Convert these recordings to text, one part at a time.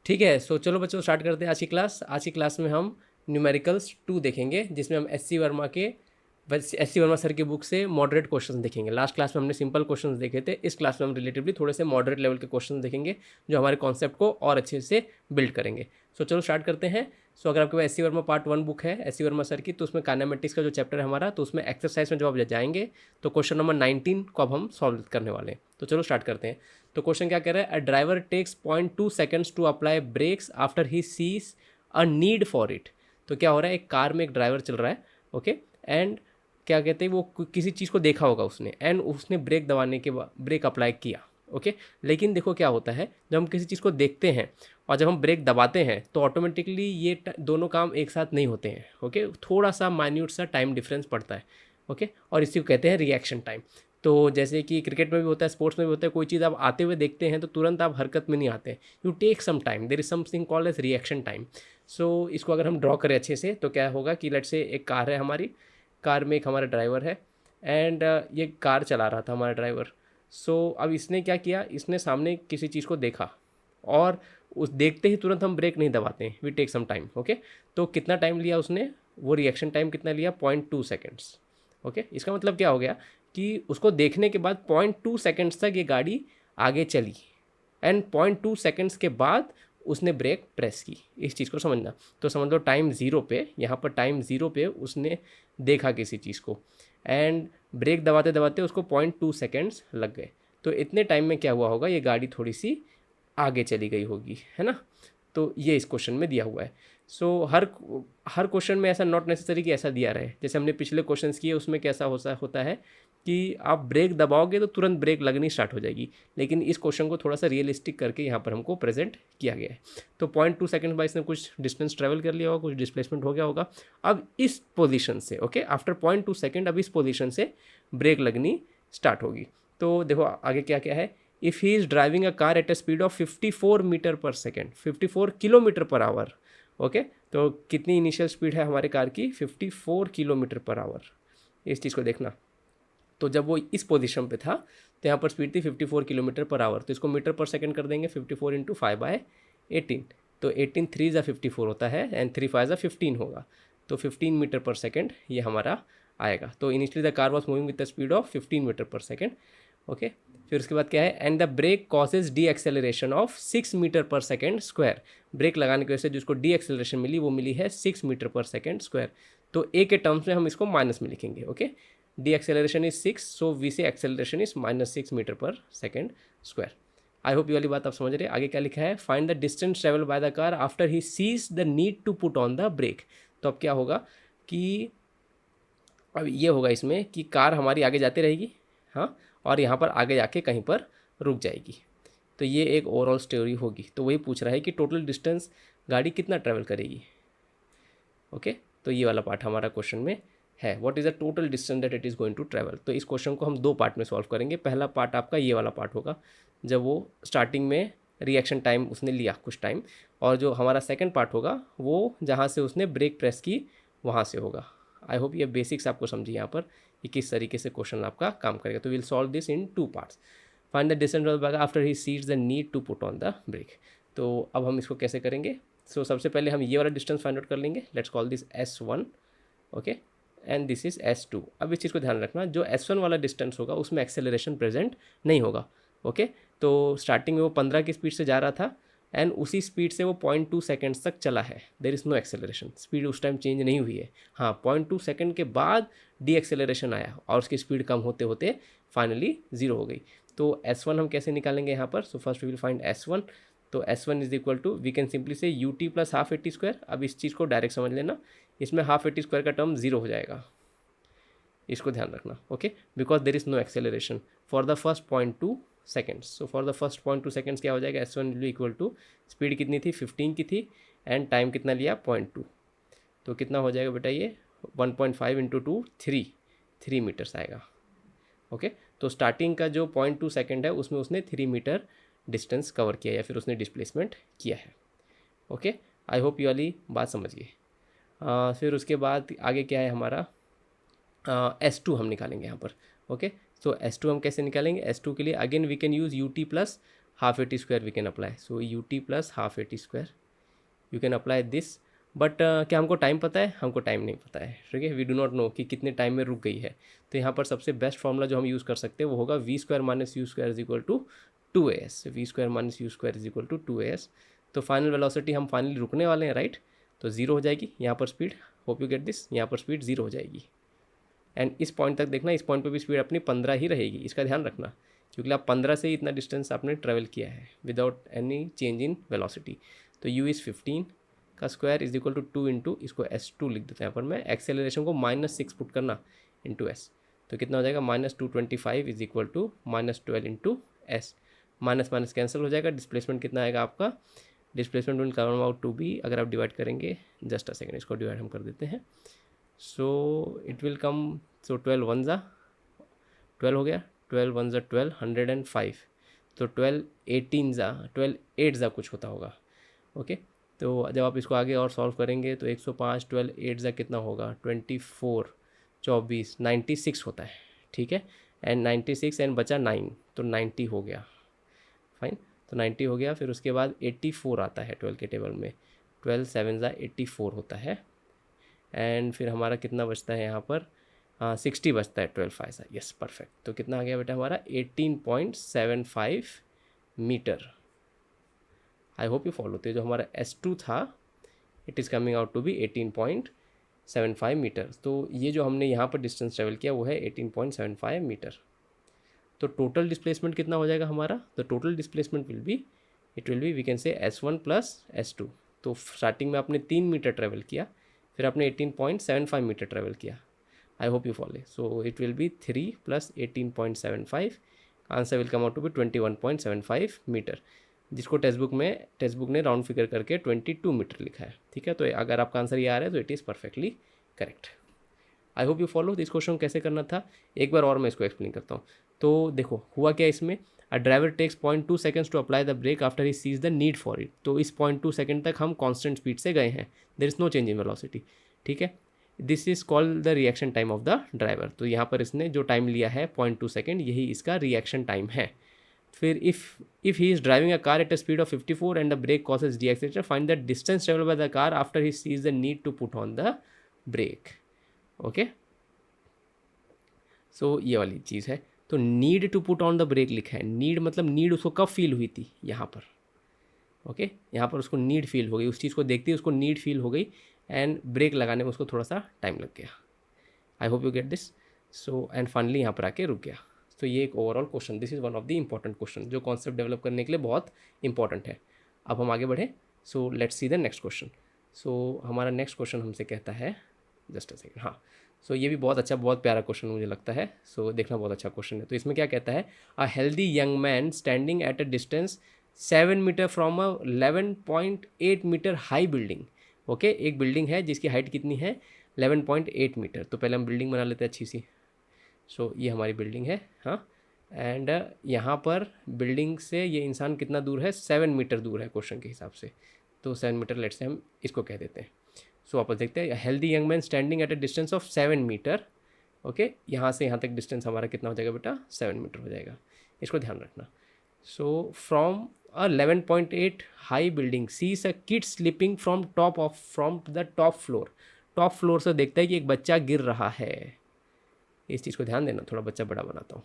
ठीक है, सो चलो बच्चों स्टार्ट करते हैं आज की क्लास। आज की क्लास में हम न्यूमेरिकल्स 2 देखेंगे, जिसमें हम एस सी वर्मा सर की बुक से मॉडरेट क्वेश्चंस देखेंगे। लास्ट क्लास में हमने सिंपल क्वेश्चंस देखे थे, इस क्लास में हम रिलेटिवली थोड़े से मॉडरेट लेवल के क्वेश्चंस देखेंगे जो हमारे कॉन्सेप्ट को और अच्छे से बिल्ड करेंगे। सो चलो स्टार्ट करते हैं। सो अगर आपके पास S C Verma part 1 book है एस सी वर्मा सर की, तो उसमें काइनेमेटिक्स का जो चैप्टर है हमारा, तो उसमें एक्सरसाइज में जब आप जाएंगे तो क्वेश्चन नंबर 19 को अब हम सॉल्व करने वाले हैं। तो चलो स्टार्ट करते हैं। तो क्वेश्चन क्या कह रहा है, a driver takes 0.2 seconds to apply brakes after he sees a need for it. तो क्या हो रहा है, एक कार में एक ड्राइवर चल रहा है, ओके, एंड क्या कहते हैं, वो किसी चीज़ को देखा होगा उसने, एंड उसने ब्रेक दबाने के बाद ब्रेक अप्लाई किया, ओके। लेकिन देखो क्या होता है, जब हम किसी चीज़ को देखते हैं और जब हम ब्रेक दबाते हैं तो ऑटोमेटिकली ये दोनों काम एक साथ नहीं होते हैं, ओके। थोड़ा सा माइन्यूट सा टाइम डिफरेंस पड़ता है, ओके, और इसी को कहते हैं रिएक्शन टाइम। तो जैसे कि क्रिकेट में भी होता है, स्पोर्ट्स में भी होता है, कोई चीज़ आप आते हुए देखते हैं तो तुरंत आप हरकत में नहीं आते, you take some time, there is something called as reaction time. So इसको अगर हम ड्रॉ करें अच्छे से तो क्या होगा कि लेट्स से एक कार है हमारी, कार में एक हमारा ड्राइवर है, एंड ये कार चला रहा था हमारा ड्राइवर। सो अब इसने क्या किया, इसने सामने किसी चीज़ को देखा और उस देखते ही तुरंत हम ब्रेक नहीं दबाते हैं, we take some time, okay. तो कितना टाइम लिया उसने, वो रिएक्शन टाइम कितना लिया, 0.2 सेकेंड्स, ओके। इसका मतलब क्या हो गया कि उसको देखने के बाद 0.2 सेकेंड्स तक ये गाड़ी आगे चली, एंड 0.2 सेकेंड्स के बाद उसने ब्रेक प्रेस की। इस चीज़ को समझना, तो समझ लो टाइम ज़ीरो पे, यहाँ पर टाइम ज़ीरो पे उसने देखा किसी चीज़ को, एंड ब्रेक दबाते दबाते उसको 0.2 सेकेंड्स लग गए। तो इतने टाइम में क्या हुआ होगा, ये गाड़ी थोड़ी सी आगे चली गई होगी, है ना। तो ये इस क्वेश्चन में दिया हुआ है। सो हर क्वेश्चन में ऐसा नॉट नेसेसरी कि ऐसा दिया रहे, जैसे हमने पिछले क्वेश्चंस किए उसमें कैसा होता है कि आप ब्रेक दबाओगे तो तुरंत ब्रेक लगनी स्टार्ट हो जाएगी, लेकिन इस क्वेश्चन को थोड़ा सा रियलिस्टिक करके यहाँ पर हमको प्रेजेंट किया गया है। तो 0.2 सेकेंड बाद इसने कुछ डिस्टेंस ट्रेवल कर लिया होगा, कुछ डिस्प्लेसमेंट हो गया होगा। अब इस पोजीशन से, ओके, आफ्टर 0.2 सेकेंड अब इस पोजीशन से ब्रेक लगनी स्टार्ट होगी। तो देखो आगे क्या क्या है, if he is driving a car at a speed of 54 metre per second, 54 kilometre per hour, okay. तो कितनी इनिशियल स्पीड है हमारे कार की, 54 किलोमीटर पर आवर, इस चीज़ को देखना। तो जब वो इस पोजीशन पे था तो यहाँ पर स्पीड थी 54 किलोमीटर पर आवर, तो इसको मीटर पर सेकंड कर देंगे, 54 इंटू 5/18, तो 18 3 ज़ा 54 होता है, एंड 3 5 ज़ा 15 होगा, तो 15 मीटर पर सेकंड ये हमारा आएगा। तो initially the car was moving with the speed of 15 metre per second, okay. फिर उसके बाद क्या है, and the brake causes the acceleration of 6 metre per second square. Brake लगाने की वजह से जिसको डी एक्सेलरेशन मिली वो मिली है 6 मीटर पर सेकेंड स्क्वायर। तो ए के टर्म्स में हम इसको माइनस में लिखेंगे, okay. The acceleration is 6, so we say acceleration is -6 metre per second square. I hope ये वाली बात आप समझ रहे हैं। आगे क्या लिखा है, find the distance travel by the car after he sees the need to put on the brake. तो अब क्या होगा कि अब ये होगा इसमें कि कार हमारी आगे जाती रहेगी, हाँ, और यहाँ पर आगे जाके कहीं पर रुक जाएगी। तो ये एक ओवरऑल स्टोरी होगी। तो वही पूछ रहा है कि टोटल डिस्टेंस गाड़ी कितना ट्रैवल करेगी, ओके। तो ये वाला पार्ट हमारा क्वेश्चन में है, what is the total distance that it is going to travel. तो इस क्वेश्चन को हम 2 पार्ट में सॉल्व करेंगे। पहला पार्ट आपका ये वाला पार्ट होगा, जब वो स्टार्टिंग में रिएक्शन टाइम उसने लिया कुछ टाइम, और जो हमारा सेकंड पार्ट होगा वो जहाँ से उसने ब्रेक प्रेस की वहाँ से होगा। आई होप ये बेसिक्स आपको समझी यहाँ पर कि किस तरीके से क्वेश्चन आपका काम करेगा। तो will solve this in 2 parts. Find the distance of the after he sees the need to put on the brake. तो अब हम इसको कैसे करेंगे, सबसे पहले हम ये वाला डिस्टेंस फाइंड आउट कर लेंगे। Let's call this S1, okay, and this is S2। अब इस चीज़ को ध्यान रखना, जो S1 वाला डिस्टेंस होगा उसमें एक्सेलरेशन प्रेजेंट नहीं होगा, ओके। तो स्टार्टिंग में वो 15 की स्पीड से जा रहा था, एंड उसी स्पीड से वो 0.2 सेकेंड्स तक चला है, there is no acceleration, speed उस टाइम चेंज नहीं हुई है। हाँ, 0.2 सेकेंड के बाद डी एक्सेलरेशन आया और उसकी स्पीड कम होते होते फाइनली 0 हो गई। तो S1 हम कैसे निकालेंगे यहाँ पर, so first we will find S1। तो S1 is equal to, we can simply say UT plus half a t square. अब इस चीज़ को डायरेक्ट समझ लेना, इसमें हाफ एटी स्क्वायर का टर्म 0 हो जाएगा, इसको ध्यान रखना, okay, because there is no acceleration for the first 0.2 seconds. So for the first 0.2 seconds क्या हो जाएगा, S1 will be equal to, speed कितनी थी 15 की थी, एंड टाइम कितना लिया 0.2, तो कितना हो जाएगा बेटा ये 1.5 इंटू 2 3 मीटर्स आएगा, ओके। तो स्टार्टिंग का जो 0.2 सेकेंड है उसमें उसने 3 मीटर डिस्टेंस कवर किया या फिर उसने डिस्प्लेसमेंट किया है, ओके। आई होप ये वाली बात समझिए। फिर उसके बाद आगे क्या है हमारा, S2 हम निकालेंगे यहाँ पर, ओके। सो S2 हम कैसे निकालेंगे, S2 के लिए again we can use UT plus half a t square we can apply, so u t plus half a t square you can apply this. But क्या हमको टाइम पता है? हमको टाइम नहीं पता है, ठीक है, वी डू नॉट नो कि कितने टाइम में रुक गई है। तो यहाँ पर सबसे बेस्ट फॉर्मूला जो हम यूज़ कर सकते हैं वो होगा v square minus u square is equal to 2as, v square minus u square is equal to 2as। तो फाइनल वेलोसिटी हम फाइनली रुकने वाले हैं, राइट, तो ज़ीरो हो जाएगी यहाँ पर speed, hope you get this, यहाँ पर स्पीड ज़ीरो हो जाएगी। एंड इस पॉइंट तक देखना, इस पॉइंट पे भी स्पीड अपनी 15 ही रहेगी, इसका ध्यान रखना, क्योंकि आप 15 से ही इतना डिस्टेंस आपने ट्रेवल किया है without any change in velocity. तो u इज़ 15 का square is equal to 2 into, इसको s2 लिख देते हैं यहाँ पर मैं, एक्सेलरेशन को -6 पुट करना इंटू s, तो कितना हो जाएगा -225 is equal to -12 into s, minus minus cancel हो जाएगा, डिस्प्लेसमेंट कितना आएगा आपका, displacement will come out to be, अगर आप डिवाइड करेंगे, जस्ट अ सेकंड इसको डिवाइड हम कर देते हैं, सो इट विल कम, सो 12 1 ज़ा 12 हो गया, 12 1 ज़ा 12, 105, तो 12 18 ज़ा 12 8 ज़ा कुछ होता होगा, ओके। तो जब आप इसको आगे और सॉल्व करेंगे तो 105 12 8 ज़ा कितना होगा 24 24 96 होता है, ठीक है, एंड 96 एंड बचा 9, तो 90 हो गया, फाइन, तो 90 हो गया। फिर उसके बाद 84 आता है 12 के टेबल में, 12 7 ज़ा 84 होता है, एंड फिर हमारा कितना बचता है यहाँ पर 60 बचता है, 12 5 ज़ा, यस परफेक्ट। तो कितना आ गया बेटा हमारा 18.75 metre. I hope you follow. तो जो हमारा S2 था it is coming out to be 18.75 metre. तो ये जो हमने यहाँ पर डिस्टेंस ट्रेवल किया वो है 18.75 मीटर। तो टोटल डिस्प्लेसमेंट कितना हो जाएगा हमारा, तो total displacement will be, it will be, we can say S1 plus S2। तो स्टार्टिंग में आपने 3 मीटर ट्रेवल किया, फिर आपने 18.75 मीटर ट्रेवल किया, I hope you follow. So it will be 3 plus 18.75, answer will come out to be 21.75 metre, जिसको textbook ने round figure करके 22 मीटर लिखा है, ठीक है। तो अगर आपका आंसर ये आ रहा है तो it is perfectly correct. I hope you follow. इस क्वेश्चन कैसे करना था एक बार और मैं इसको एक्सप्लेन करता हूँ। तो देखो हुआ क्या इसमें, a driver takes 0.2 seconds to apply the brake after he sees the need for it. तो इस 0.2 सेकंड तक हम कांस्टेंट स्पीड से गए हैं, there is no change in velocity, ठीक है। This is called the reaction time of the driver. तो यहाँ पर इसने जो टाइम लिया है 0.2 सेकंड, यही इसका रिएक्शन टाइम है। फिर if he is driving a car at a speed of 54 and the brake causes deacceleration, find the distance traveled by the car after he sees the need to put on the brake, okay। सो ये वाली चीज़ है। तो need to put on the brake लिखा है, need मतलब need उसको कब फील हुई थी यहाँ पर, ओके, यहाँ पर उसको नीड फील हो गई, उस चीज़ को देखते ही उसको नीड फील हो गई, एंड ब्रेक लगाने में उसको थोड़ा सा टाइम लग गया। आई hope you get this. So and finally यहाँ पर आके रुक गया। तो ये एक overall question, this is one of the important question जो कॉन्सेप्ट डेवलप करने के लिए बहुत इंपॉर्टेंट है। अब हम आगे बढ़े, so let's see the next question. So हमारा नेक्स्ट क्वेश्चन हमसे कहता है, जस्ट अ सेकंड, हाँ, सो ये भी बहुत अच्छा, बहुत प्यारा क्वेश्चन मुझे लगता है, सो देखना बहुत अच्छा क्वेश्चन है। तो इसमें क्या कहता है, a healthy young man standing at a distance 7 metre from a 11.8 metre high building, okay, एक बिल्डिंग है जिसकी हाइट कितनी है 11.8 मीटर। तो पहले हम बिल्डिंग बना लेते हैं अच्छी सी। सो ये हमारी बिल्डिंग है, हाँ, एंड यहाँ पर बिल्डिंग से ये इंसान कितना दूर है, 7 मीटर दूर है क्वेश्चन के हिसाब से। तो 7 मीटर लेट्स से हम इसको कह देते हैं। सो वापस देखते हैं, healthy young man standing at a distance of 7 metre, okay, यहाँ से यहाँ तक डिस्टेंस हमारा कितना हो जाएगा बेटा 7 मीटर हो जाएगा, इसको ध्यान रखना। So from a 11.8 high building sees a kid slipping from the top floor. Top floor से देखता है कि एक बच्चा गिर रहा है, इस चीज़ को ध्यान देना, थोड़ा बच्चा बड़ा बनाता हूँ,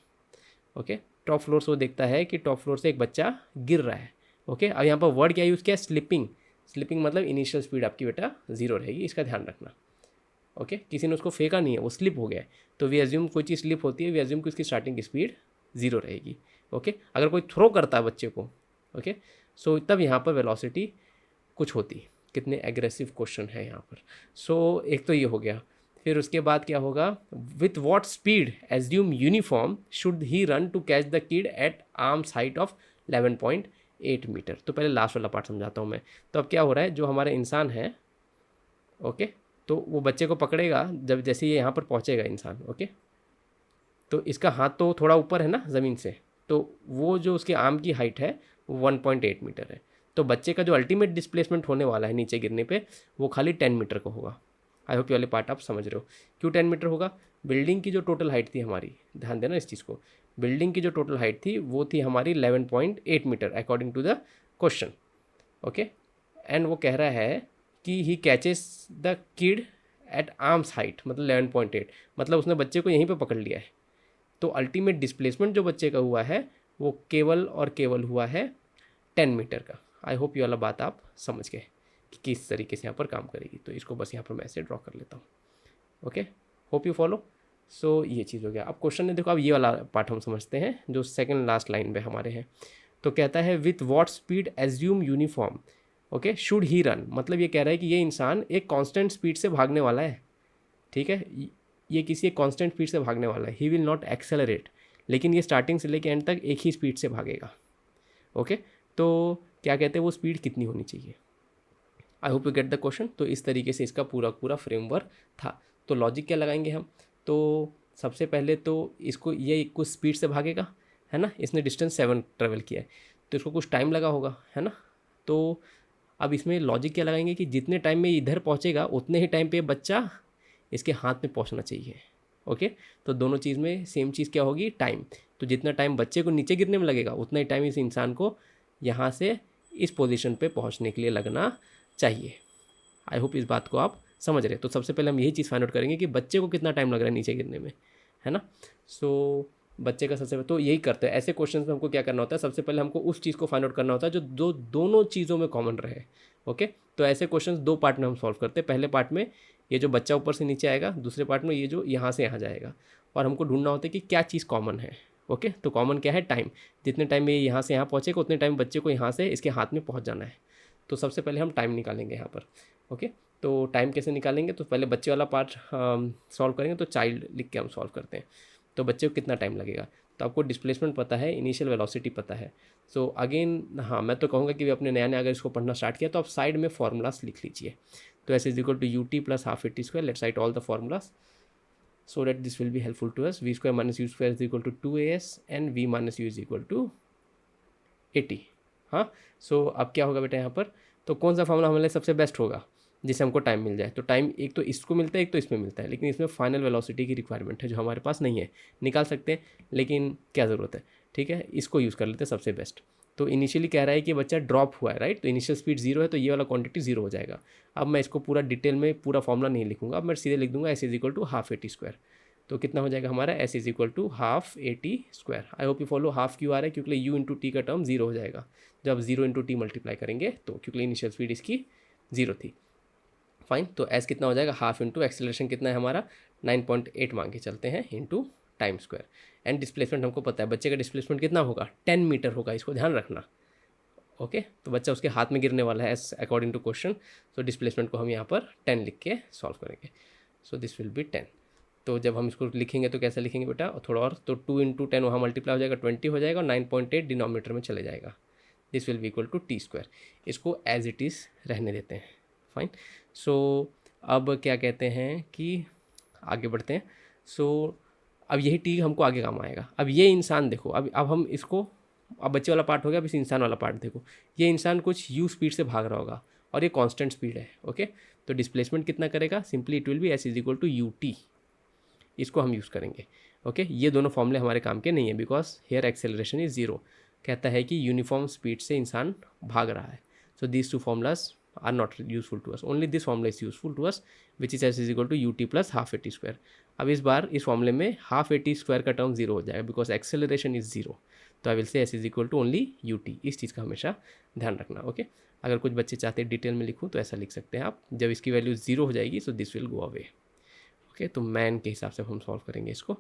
ओके। टॉप फ्लोर से वो देखता है कि टॉप फ्लोर से एक बच्चा गिर रहा है, ओके। अब यहाँ पर वर्ड क्या यूज़ किया, स्लिपिंग। स्लिपिंग मतलब इनिशियल स्पीड आपकी बेटा 0 रहेगी, इसका ध्यान रखना, ओके। किसी ने उसको फेंका नहीं है, वो स्लिप हो गया है, तो वी एज्यूम कोई चीज़ स्लिप होती है, वी एज्यूम कि उसकी स्टार्टिंग की स्पीड 0 रहेगी, ओके। अगर कोई थ्रो करता है बच्चे को, ओके, सो तब यहाँ पर वेलोसिटी कुछ होती, कितने एग्रेसिव क्वेश्चन है यहाँ पर। सो एक तो ये हो गया। फिर उसके बाद क्या होगा, with what speed assume uniform should he run to catch the kid at arm's height of 11.8 metre. तो पहले लास्ट वाला पार्ट समझाता हूँ मैं। तो अब क्या हो रहा है, जो हमारा इंसान है, ओके, तो वो बच्चे को पकड़ेगा जब जैसे ये यहाँ पर पहुँचेगा इंसान, ओके, तो इसका हाथ तो थोड़ा ऊपर है ना ज़मीन से, तो वो जो उसके आर्म की हाइट है वो 1.8 मीटर है। तो बच्चे का जो अल्टीमेट डिस्प्लेसमेंट होने वाला है नीचे गिरने पे वो खाली 10 मीटर का होगा। आई होप ये वाले पार्ट आप समझ रहे हो। क्यों 10 मीटर होगा, बिल्डिंग की जो टोटल हाइट थी हमारी, ध्यान देना इस चीज़ को, बिल्डिंग की जो टोटल हाइट थी वो थी हमारी 11.8 metre according to the question. Okay, and वो कह रहा है कि he catches the kid at arm's height, मतलब 11.8, मतलब उसने बच्चे को यहीं पे पकड़ लिया है। तो अल्टीमेट डिस्प्लेसमेंट जो बच्चे का हुआ है वो केवल और केवल हुआ है 10 मीटर का। आई होप ये वाला बात आप समझ गए कि किस तरीके से यहाँ पर काम करेगी। तो इसको बस यहाँ पर मैं ऐसे ड्रॉ कर लेता हूँ। Okay, hope you follow. So ये चीज़ हो गया। अब क्वेश्चन ने देखो, अब ये वाला पार्ट हम समझते हैं जो सेकंड लास्ट लाइन में हमारे हैं। तो कहता है with what speed assume uniform okay should he run, मतलब ये कह रहा है कि ये इंसान एक कांस्टेंट स्पीड से भागने वाला है। ठीक है, ये किसी एक कांस्टेंट स्पीड से भागने वाला है। ही विल नॉट एक्सेलरेट, लेकिन ये स्टार्टिंग से लेकर एंड तक एक ही स्पीड से भागेगा। ओके, तो क्या कहते हैं वो स्पीड कितनी होनी चाहिए। आई hope you get the question. तो इस तरीके से इसका पूरा पूरा फ्रेमवर्क था। तो लॉजिक क्या लगाएंगे हम, तो सबसे पहले तो इसको ये कुछ स्पीड से भागेगा, है ना, इसने डिस्टेंस 7 ट्रेवल किया है तो इसको कुछ टाइम लगा होगा, है ना। तो अब इसमें लॉजिक क्या लगाएंगे कि जितने टाइम में इधर पहुंचेगा उतने ही टाइम पे बच्चा इसके हाथ में पहुंचना चाहिए। ओके, तो दोनों चीज़ में सेम चीज़ क्या होगी, टाइम। तो जितना टाइम बच्चे को नीचे गिरने में लगेगा उतना ही टाइम इस इंसान को यहाँ से इस पोजीशन पे पहुँचने के लिए लगना चाहिए। आई होप इस बात को आप समझ रहे हैं। तो सबसे पहले हम यही चीज़ फाइंड आउट करेंगे कि बच्चे को कितना टाइम लग रहा है नीचे गिरने में, है ना। सो बच्चे का सबसे तो यही करते हैं ऐसे क्वेश्चन में। हमको क्या करना होता है, सबसे पहले हमको उस चीज़ को फाइंड आउट करना होता है जो दोनों चीज़ों में कॉमन रहे। ओके, तो ऐसे क्वेश्चन 2 पार्ट में हम सॉल्व करते हैं। पहले पार्ट में ये जो बच्चा ऊपर से नीचे आएगा, दूसरे पार्ट में ये जो यहाँ से यहाँ जाएगा, और हमको ढूंढना होता है कि क्या चीज़ कॉमन है। ओके, तो कॉमन क्या है, टाइम। जितने टाइम में ये यहाँ से यहाँ पहुँचेगा उतने टाइम बच्चे को यहाँ से इसके हाथ में पहुँच जाना है। तो सबसे पहले हम टाइम निकालेंगे यहाँ पर। ओके, तो टाइम कैसे निकालेंगे, तो पहले बच्चे वाला पार्ट सॉल्व करेंगे। तो चाइल्ड लिख के हम सॉल्व करते हैं। तो बच्चे को कितना टाइम लगेगा, तो आपको डिस्प्लेसमेंट पता है, इनिशियल वेलोसिटी पता है। सो अगेन हाँ, मैं तो कहूँगा कि अपने नया नया अगर इसको पढ़ना स्टार्ट किया तो आप साइड में फार्मूलास लिख लीजिए। तो S is equal to you t plus half a t square, let's write all the formulas so that this will be helpful to us. V square minus u square is equal to 2as and v minus u is equal to 80। हाँ, सो अब क्या होगा बेटा यहाँ पर, तो कौन सा फार्मूला हमारे लिए सबसे बेस्ट होगा जिससे हमको टाइम मिल जाए। तो टाइम एक तो इसको मिलता है, एक तो इसमें मिलता है, लेकिन इसमें फाइनल वेलोसिटी की रिक्वायरमेंट है जो हमारे पास नहीं है। निकाल सकते हैं लेकिन क्या ज़रूरत है, ठीक है, इसको यूज़ कर लेते हैं सबसे बेस्ट। तो इनिशियली कह रहा है कि बच्चा ड्रॉप हुआ है, राइट, तो इनिशियल स्पीड 0 है तो ये वाला क्वांटिटी 0 हो जाएगा। अब मैं इसको पूरा डिटेल में पूरा फॉर्मूला नहीं लिखूंगा, अब मैं सीधे लिख दूंगा s is equal to half a t square. तो कितना हो जाएगा हमारा, s is equal to half a t square. I hope you follow. Half क्यों आ रहा है, क्योंकि यू इंटू टी का टर्म 0 हो जाएगा जब 0 इंटू टी मल्टीप्लाई करेंगे, तो क्योंकि इनिशियल स्पीड इसकी 0 थी। फाइन, तो एस कितना हो जाएगा, हाफ इंटू एक्सेलरेशन कितना है हमारा 9.8 मान के चलते हैं, into time square. And displacement हमको पता है, बच्चे का डिस्प्लेसमेंट कितना होगा, 10 मीटर होगा, इसको ध्यान रखना। ओके, तो बच्चा उसके हाथ में गिरने वाला है एस अकॉर्डिंग टू क्वेश्चन। तो डिस्प्लेसमेंट को हम यहाँ पर 10 लिख के सॉल्व करेंगे। सो दिस विल बी 10। तो जब हम इसको लिखेंगे तो कैसे लिखेंगे बेटा, थोड़ा और, तो 2 इंटू 10 वहाँ मल्टीप्लाई हो जाएगा, 20 हो जाएगा, और 9.8 डिनोमीटर में चले जाएगा। This will be equal to t square. इसको एज इट इज़ रहने देते हैं। फाइन, सो अब क्या कहते हैं कि आगे बढ़ते हैं। सो अब यही टी हमको आगे काम आएगा। अब ये इंसान देखो, अब हम इसको, अब बच्चे वाला पार्ट हो गया, अब इस इंसान वाला पार्ट देखो। ये इंसान कुछ यू स्पीड से भाग रहा होगा और ये कांस्टेंट स्पीड है। ओके, तो डिस्प्लेसमेंट कितना करेगा, simply it will be s is equal to you t. इसको हम यूज़ करेंगे। ओके, ये दोनों फॉर्मूले हमारे काम के नहीं है बिकॉज हेयर एक्सेलरेशन इज 0। कहता है कि यूनिफॉर्म स्पीड से इंसान भाग रहा है। So these two formulas are not useful to us, only this formula is useful to us which is s is equal to you t plus half a t square. अब इस बार इस फॉर्मूले में हाफ ए टी स्क्वायर का term 0 हो जाएगा because acceleration is 0। तो I will say s is equal to only u t. इस चीज़ का हमेशा ध्यान रखना। ओके, अगर कुछ बच्चे चाहते हैं डिटेल में लिखूँ तो ऐसा लिख सकते हैं आप, जब इसकी वैल्यू 0 हो जाएगी सो this will go away. Okay, तो मैन के हिसाब से हम सॉल्व करेंगे इसको।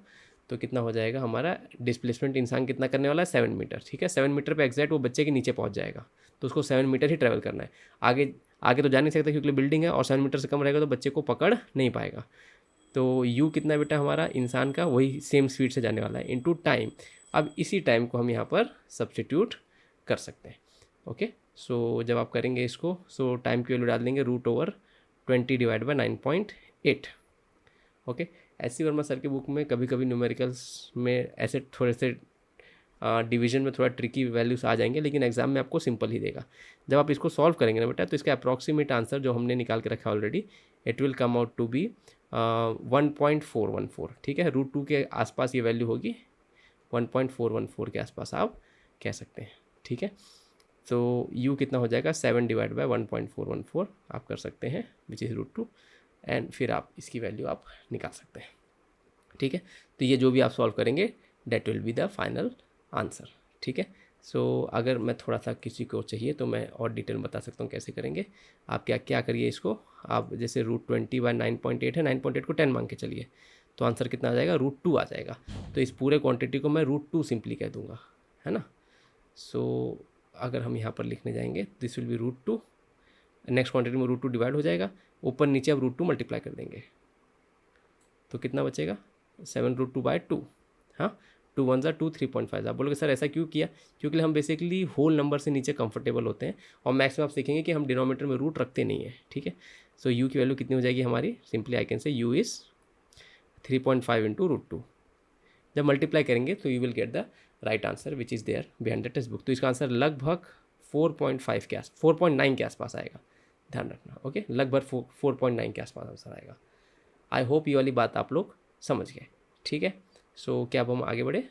तो कितना हो जाएगा हमारा, डिस्प्लेसमेंट इंसान कितना करने वाला है, 7 मीटर। ठीक है, 7 मीटर पे एग्जैक्ट वो बच्चे के नीचे पहुंच जाएगा, तो उसको 7 मीटर ही ट्रैवल करना है। आगे आगे तो जा नहीं सकता क्योंकि बिल्डिंग है, और 7 मीटर से कम रहेगा तो बच्चे को पकड़ नहीं पाएगा। तो यू कितना बेटा हमारा इंसान का, वही सेम स्पीड से जाने वाला है, इनटू टाइम। अब इसी टाइम को हम यहाँ पर सब्सटीट्यूट कर सकते हैं। ओके, सो जब आप करेंगे इसको, सो टाइम की वैल्यू डाल देंगे √20 divide by 9.8। Okay, S C Verma sir की बुक में कभी कभी न्यूमेरिकल्स में ऐसे थोड़े से डिवीजन में थोड़ा ट्रिकी वैल्यूज आ जाएंगे, लेकिन एग्जाम में आपको सिंपल ही देगा। जब आप इसको सॉल्व करेंगे ना बेटा, तो इसका अप्रॉक्सीमेट आंसर जो हमने निकाल के रखा है already, it will come out to be 1.414। ठीक है, √2 के आसपास ये वैल्यू होगी, 1.414 के आसपास आप कह सकते हैं, ठीक है। तो u कितना हो जाएगा 7 डिवाइड बाय 1.414 आप कर सकते हैं विच इज़ √2 एंड फिर आप इसकी वैल्यू आप निकाल सकते हैं, ठीक है। तो ये जो भी आप सॉल्व करेंगे that will be the final answer, ठीक है। सो अगर मैं थोड़ा सा किसी को चाहिए तो मैं और डिटेल में बता सकता हूँ कैसे करेंगे। आप क्या करिए इसको, आप जैसे √20 बाय 9.8 है, 9.8 को 10 मांग के चलिए तो आंसर कितना आ जाएगा √2 आ जाएगा। तो इस पूरे क्वांटिटी को मैं √2 सिंपली कह दूंगा, है ना। सो अगर हम यहाँ पर लिखने जाएंगे this will B √2, next quantity में √2 डिवाइड हो जाएगा, ऊपर नीचे अब √2 मल्टीप्लाई कर देंगे तो कितना बचेगा 7 √2 बाय 2, हाँ 2 1 2 3.5। आप बोलोगे सर ऐसा क्यों किया, क्योंकि हम बेसिकली होल नंबर से नीचे कंफर्टेबल होते हैं और मैक्स में आप सीखेंगे कि हम डिनोमीटर में रूट रखते नहीं है, ठीक है। सो यू की वैल्यू कितनी हो जाएगी हमारी, simply I can say u is 3.5 into √2। जब मल्टीप्लाई करेंगे तो you will get the right answer which is there behind the textbook. तो इसका आंसर लगभग 4.5 के 4.9 के आसपास आएगा, ध्यान रखना, ओके। लगभग 4.9 के आसपास आंसर आएगा। आई होप ये वाली बात आप लोग समझ गए, ठीक है। सो क्या अब हम आगे बढ़े,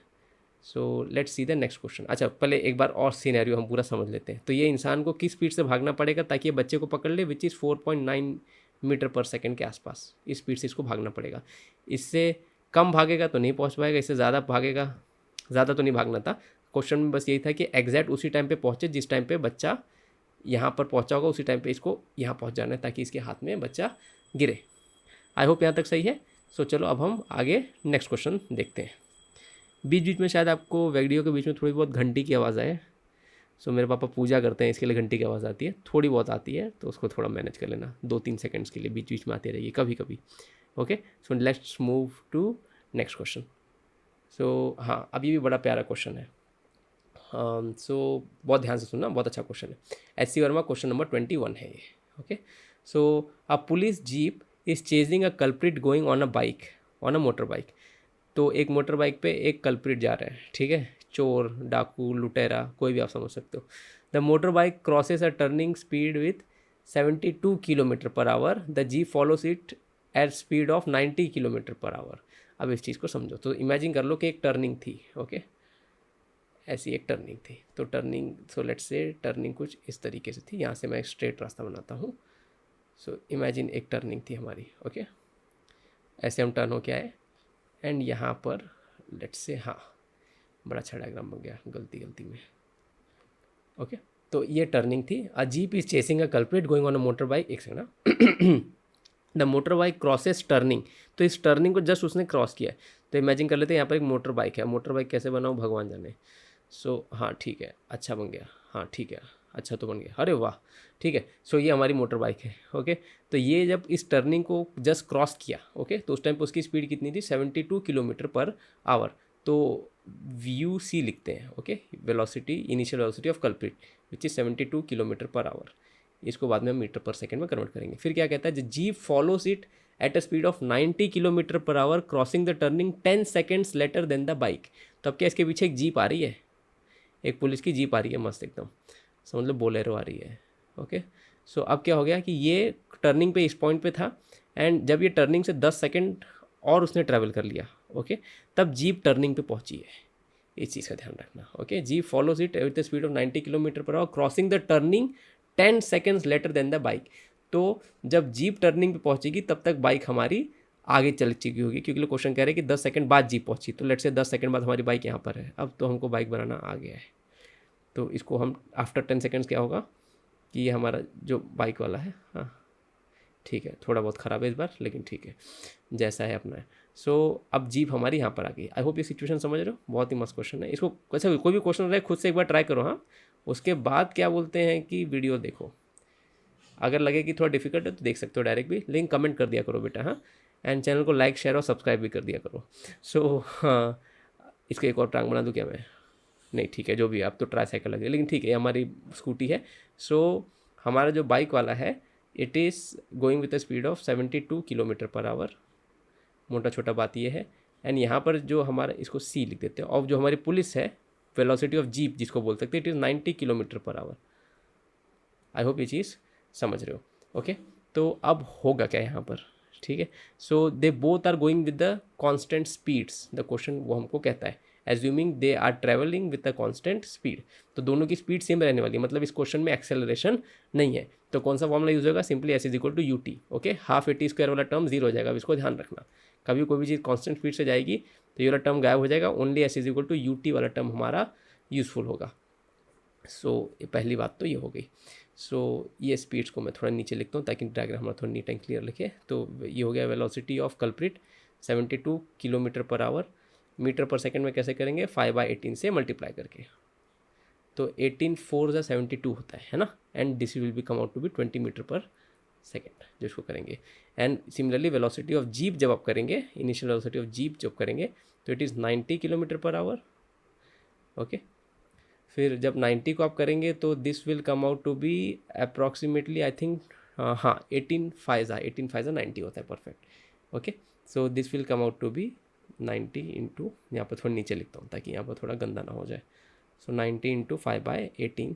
so let's see the next question. अच्छा पहले एक बार और सीनैरियो हम पूरा समझ लेते हैं। तो ये इंसान को किस स्पीड से भागना पड़ेगा ताकि ये बच्चे को पकड़ ले, which is 4.9 metre per second के आसपास, इस स्पीड से इसको भागना पड़ेगा। इससे कम भागेगा तो नहीं पहुंच पाएगा, इससे ज़्यादा भागेगा, ज़्यादा तो नहीं भागना था। क्वेश्चन में बस यही था कि एग्जैक्ट उसी टाइम पे पहुँचे जिस टाइम पे बच्चा यहाँ पर पहुँचा होगा, उसी टाइम पे इसको यहाँ पहुँच जाना है ताकि इसके हाथ में बच्चा गिरे। आई होप यहाँ तक सही है। सो चलो अब हम आगे नेक्स्ट क्वेश्चन देखते हैं। बीच बीच में शायद आपको वीडियो के बीच में थोड़ी बहुत घंटी की आवाज़ आए। सो मेरे पापा पूजा करते हैं, इसके लिए घंटी की आवाज़ आती है, थोड़ी बहुत आती है, तो उसको थोड़ा मैनेज कर लेना, 2-3 सेकंड्स के लिए बीच बीच में आती रहेगी कभी कभी, okay. So let's move to next question. So हाँ अब ये भी बड़ा प्यारा क्वेश्चन है, सो बहुत ध्यान से सुनना, बहुत अच्छा क्वेश्चन है। एस.सी. वर्मा क्वेश्चन नंबर 21 है ये, okay. So a police jeep is chasing a culprit going on a bike, on a motor bike. तो एक मोटर बाइक पे एक कल्प्रिट जा रहा है, ठीक है, चोर, डाकू, लुटेरा, कोई भी आप समझ सकते हो। The motor bike crosses a turning speed with 72 kilometre per our, the jeep follows it at speed of 90 kilometre per our. अब इस चीज़ को समझो, तो इमेजिन कर लो कि एक टर्निंग थी, ओके, ऐसी एक टर्निंग थी। तो टर्निंग, सो लेट्स से टर्निंग कुछ इस तरीके से थी, यहाँ से मैं एक स्ट्रेट रास्ता बनाता हूँ। सो इमेजिन एक टर्निंग थी हमारी, ओके, ऐसे हम टर्न हो के आए एंड यहाँ पर लेट्स से, हाँ बड़ा अच्छा डायग्राम बन गया गलती में, ओके। तो ये टर्निंग थी। A jeep is chasing a culprit going on a motor bike, एक सेकंड ना, the motor bike crosses turning. तो इस टर्निंग को जस्ट उसने क्रॉस किया है। तो इमेजिन कर लेते हैं यहाँ पर एक मोटर बाइक है, मोटर बाइक कैसे बनाओ भगवान जाने। सो हाँ ठीक है, अच्छा बन गया, हाँ ठीक है, अच्छा तो बन गया, अरे वाह, ठीक है। सो ये हमारी मोटर बाइक है, ओके। तो ये जब इस टर्निंग को जस्ट क्रॉस किया, ओके, तो उस टाइम पर उसकी स्पीड कितनी थी 72 किलोमीटर पर आवर। तो VUC लिखते हैं, okay, velocity, initial velocity of culprit which is 72 kilometre per our. इसको बाद में हम मीटर पर सेकेंड में कन्वर्ट करेंगे। फिर क्या कहता है, jeep follows it at a speed of 90 kilometre per hour crossing the turning 10 seconds later than the bike. तो अब क्या इसके पीछे एक जीप आ रही है, एक पुलिस की जीप आ रही है मस्त एकदम, समझ लो बोलेरो आ रही है, ओके। सो अब क्या हो गया कि ये टर्निंग पे इस पॉइंट पे था एंड जब ये टर्निंग से 10 सेकंड और उसने ट्रैवल कर लिया, ओके, तब जीप टर्निंग पे पहुंची है। इस चीज़ का ध्यान रखना, okay. Jeep follows it with the speed of 90 kilometre per hour crossing the turning 10 seconds later than the bike. तो जब जीप टर्निंग पे पहुंचेगी तब तक बाइक हमारी आगे चल चुकी होगी, क्योंकि लोग क्वेश्चन कह रहे हैं कि 10 सेकंड बाद जीप पहुंची, तो लेट से 10 सेकंड बाद हमारी बाइक यहाँ पर है। अब तो हमको बाइक बनाना आ गया है, तो इसको हम आफ्टर 10 सेकेंड्स क्या होगा कि ये हमारा जो बाइक वाला है, हाँ ठीक है, थोड़ा बहुत ख़राब है इस बार, लेकिन ठीक है जैसा है अपना है। सो अब जीप हमारी यहाँ पर आ गई। आई होप ये सिचुएशन समझ रहे हो, बहुत ही मस्त क्वेश्चन है। इसको अच्छा कोई भी क्वेश्चन रहे खुद से एक बार ट्राई करो, हाँ, उसके बाद क्या बोलते हैं कि वीडियो देखो। अगर लगे कि थोड़ा डिफिकल्ट है तो देख सकते हो डायरेक्ट भी, लेकिन कमेंट कर दिया करो बेटा, हाँ, एंड चैनल को लाइक शेयर और सब्सक्राइब भी कर दिया करो। सो हाँ, इसको एक और टांग बना दूँ क्या मैं, नहीं ठीक है, जो भी है, अब तो ट्राई साइकिल लगे, लेकिन ठीक है हमारी स्कूटी है। सो हमारा जो बाइक वाला है it is going with the speed of 72 kilometre per our. मोटा छोटा बात ये है। एंड यहाँ पर जो हमारा, इसको C लिख देते हैं, और जो हमारी पुलिस है वेलोसिटी ऑफ जीप जिसको बोल सकते हैं, it is 90 kilometre per our. I hope ये चीज़ समझ रहे हो, ओके। तो अब होगा क्या यहाँ पर, ठीक है। So they both are going with the constant speeds, the question वो हमको कहता है assuming they are travelling with a constant speed. तो दोनों की स्पीड सेम रहने वाली है, मतलब इस क्वेश्चन में एक्सेलरेशन नहीं है। तो कौन सा फॉर्मूला यूज होगा, simply s is equal to you t. Okay, half a t square वाला टर्म जीरो हो जाएगा, अब इसको ध्यान रखना। कभी कोई भी चीज़ कॉन्स्टेंट स्पीड से जाएगी तो ये वाला टर्म गायब हो जाएगा, only s is equal to you t वाला टर्म हमारा यूजफुल होगा। सो ये पहली बात तो ये हो गई। सो ये स्पीड्स को मैं थोड़ा नीचे लिखता हूँ ताकि डायग्राम हमारा थोड़ा नीट एंड क्लियर लिखे। तो ये हो गया velocity of culprit 72 kilometre per hour, metre per second में कैसे करेंगे, 5/18 से मल्टीप्लाई करके। तो 18 4 ज़ा 72 होता है ना, and this will be come out to be 20 metre per second जो इसको करेंगे। And similarly velocity of jeep जब आप करेंगे, इनिशियल वेलोसिटी ऑफ जीप जब करेंगे तो it is 90 kilometre per hour. Okay, फिर जब 90 को आप करेंगे तो this will come out to be approximately I think, हाँ 18 5 90 होता है, perfect. Okay, so this will come out to be 90 into, यहाँ पर थोड़ा नीचे लिखता हूँ ताकि यहाँ पर थोड़ा गंदा ना हो जाए। सो 90 इंटू 5/18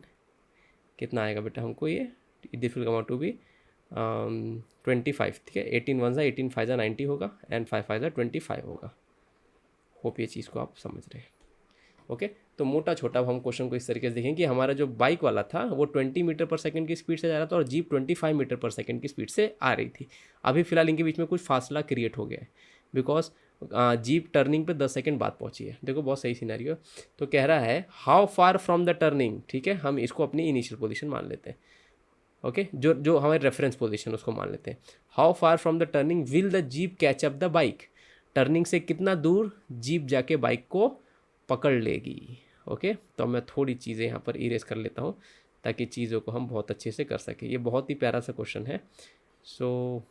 कितना आएगा बेटा हमको, ये this will come out to be 25। ठीक है, 18 1 ज़ा 18 5 ज़ा 90 होगा एंड 5 5 ज़ा 25 होगा। होप ये चीज़ को आप समझ रहे हैं। ओके, तो मोटा छोटा हम क्वेश्चन को इस तरीके से देखें कि हमारा जो बाइक वाला था वो 20 मीटर पर सेकंड की स्पीड से जा रहा था और जीप 25 मीटर पर सेकंड की स्पीड से आ रही थी। अभी फिलहाल इनके बीच में कुछ फासला क्रिएट हो गया है बिकॉज जीप टर्निंग पे 10 सेकंड बाद पहुंची है। देखो बहुत सही सिनेरियो। तो कह रहा है how far from the turning, ठीक है, हम इसको अपनी इनिशियल पोजिशन मान लेते हैं। ओके, जो हमारे रेफरेंस पोजीशन उसको मान लेते हैं। How far from the turning will the jeep catch up the bike, turning से कितना दूर जीप जाके बाइक को पकड़ लेगी। ओके, तो मैं थोड़ी चीज़ें यहाँ पर इरेज कर लेता हूँ ताकि चीज़ों को हम बहुत अच्छे से कर सकें। ये बहुत ही प्यारा सा क्वेश्चन है। सो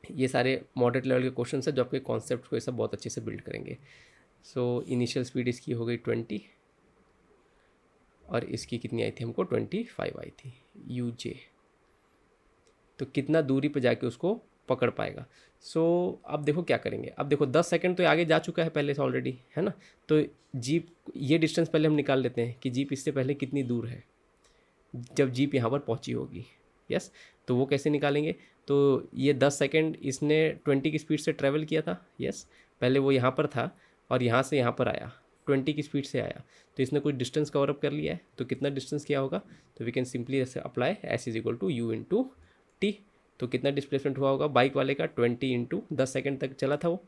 ये सारे मॉडरेट लेवल के क्वेश्चन है जो आपके कॉन्सेप्ट को ये सब बहुत अच्छे से बिल्ड करेंगे। सो इनिशियल स्पीड इसकी हो गई 20 और इसकी कितनी आई थी हमको, 25 आई थी यूजे। तो कितना दूरी पे जाके उसको पकड़ पाएगा। सो अब देखो क्या करेंगे। अब देखो 10 सेकंड तो आगे जा चुका है पहले से ऑलरेडी, है ना। तो जीप, ये डिस्टेंस पहले हम निकाल लेते हैं कि जीप इससे पहले कितनी दूर है जब जीप यहाँ पर पहुँची होगी। यस, तो वो कैसे निकालेंगे। तो ये 10 सेकंड इसने 20 की स्पीड से ट्रैवल किया था। यस, पहले वो यहाँ पर था और यहाँ से यहाँ पर आया, 20 की स्पीड से आया, तो इसने कुछ डिस्टेंस कवर अप कर लिया है। तो कितना डिस्टेंस क्या होगा, तो वी कैन सिंपली ऐसे apply s is equal to u into t. तो कितना डिस्प्लेसमेंट हुआ होगा बाइक वाले का, 20 इंटू 10 सेकेंड तक चला था वो,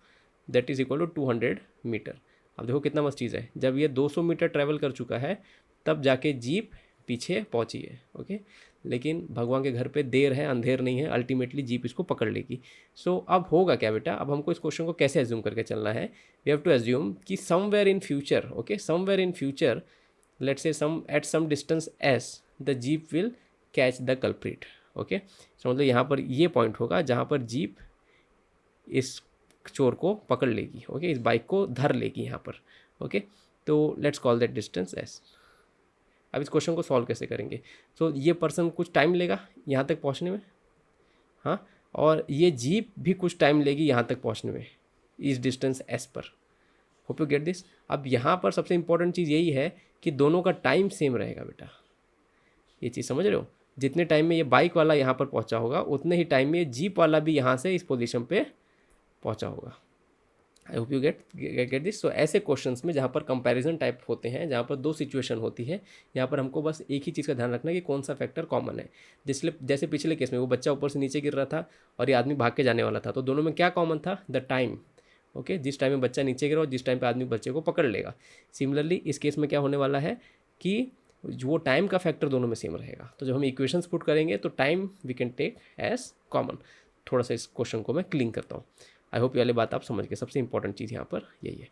that is equal to 200 metre. अब देखो कितना मस्त चीज़ है, जब ये 200 मीटर ट्रैवल कर चुका है तब जाके जीप पीछे पहुंची है। ओके, लेकिन भगवान के घर पे देर है अंधेर नहीं है, अल्टीमेटली जीप इसको पकड़ लेगी। सो अब होगा क्या बेटा, अब हमको इस क्वेश्चन को कैसे एज्यूम करके चलना है। वी हैव टू एज्यूम कि somewhere in future, okay, somewhere in future let's say some at some distance S the jeep will catch the culprit. Okay, so मतलब यहाँ पर ये पॉइंट होगा जहाँ पर जीप इस चोर को पकड़ लेगी। ओके, इस बाइक को धर लेगी यहाँ पर। ओके, तो let's call that distance S. अब इस क्वेश्चन को सॉल्व कैसे करेंगे। तो ये पर्सन कुछ टाइम लेगा यहाँ तक पहुँचने में, हाँ, और ये जीप भी कुछ टाइम लेगी यहाँ तक पहुँचने में इस डिस्टेंस एस पर। Hope you get this. अब यहाँ पर सबसे इंपॉर्टेंट चीज़ यही है कि दोनों का टाइम सेम रहेगा बेटा। ये चीज़ समझ रहे हो, जितने टाइम में ये बाइक वाला यहाँ पर पहुँचा होगा उतने ही टाइम में ये जीप वाला भी यहाँ से इस पोजीशन पे पहुँचा होगा। I hope you get this. So ऐसे क्वेश्चंस में जहाँ पर कंपैरिजन टाइप होते हैं, जहाँ पर दो सिचुएशन होती है, यहाँ पर हमको बस एक ही चीज़ का ध्यान रखना है कि कौन सा फैक्टर कॉमन है। जैसे पिछले केस में वो बच्चा ऊपर से नीचे गिर रहा था और ये आदमी भाग के जाने वाला था, तो दोनों में क्या कॉमन था, द टाइम। ओके, जिस टाइम में बच्चा नीचे गिरा और जिस टाइम पे आदमी बच्चे को पकड़ लेगा। सिमिलरली इस केस में क्या होने वाला है कि वो टाइम का फैक्टर दोनों में सेम रहेगा। तो जब हम इक्वेशंस पुट करेंगे तो time we can take as common. थोड़ा सा इस क्वेश्चन को मैं क्लीन करता हूँ। आई होप ये वाली बात आप समझ गए। सबसे इंपॉर्टेंट चीज़ यहाँ पर यही है।